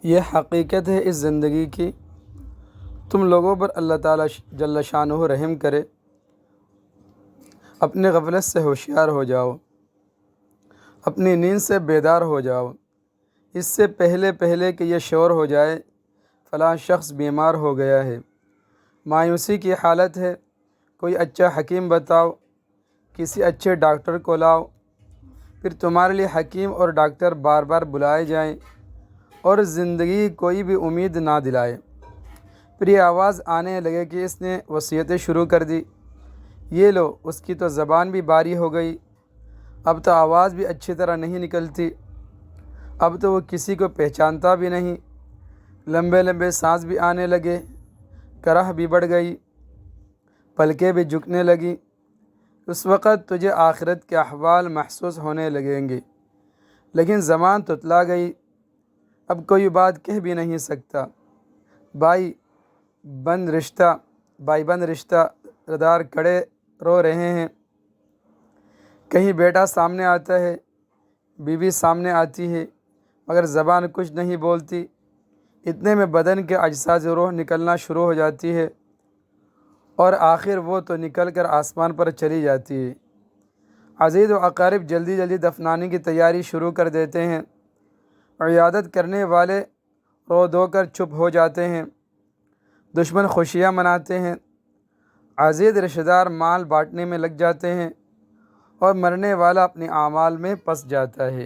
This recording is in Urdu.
یہ حقیقت ہے اس زندگی کی، تم لوگوں پر اللہ تعالیٰ جل شانہ رحم کرے، اپنے غفلت سے ہوشیار ہو جاؤ، اپنی نیند سے بیدار ہو جاؤ، اس سے پہلے کہ یہ شعور ہو جائے فلاں شخص بیمار ہو گیا ہے، مایوسی کی حالت ہے، کوئی اچھا حکیم بتاؤ، کسی اچھے ڈاکٹر کو لاؤ، پھر تمہارے لیے حکیم اور ڈاکٹر بار بار بلائے جائیں اور زندگی کوئی بھی امید نہ دلائے، پھر یہ آواز آنے لگے کہ اس نے وصیتیں شروع کر دی، یہ لو اس کی تو زبان بھی باری ہو گئی، اب تو آواز بھی اچھی طرح نہیں نکلتی، اب تو وہ کسی کو پہچانتا بھی نہیں، لمبے لمبے سانس بھی آنے لگے، کرہ بھی بڑھ گئی، پلکیں بھی جھکنے لگی، اس وقت تجھے آخرت کے احوال محسوس ہونے لگیں گے، لیکن زبان تتلا گئی، اب کوئی بات کہہ بھی نہیں سکتا، بھائی بند رشتہ دار کھڑے رو رہے ہیں، کہیں بیٹا سامنے آتا ہے، بیوی سامنے آتی ہے، مگر زبان کچھ نہیں بولتی، اتنے میں بدن کے اجزاء سے روح نکلنا شروع ہو جاتی ہے اور آخر وہ تو نکل کر آسمان پر چلی جاتی ہے۔ عزیز و اقارب جلدی دفنانے کی تیاری شروع کر دیتے ہیں، عیادت کرنے والے رو دھو کر چپ ہو جاتے ہیں، دشمن خوشیاں مناتے ہیں، عزیز رشتہ دار مال بانٹنے میں لگ جاتے ہیں اور مرنے والا اپنے اعمال میں پس جاتا ہے۔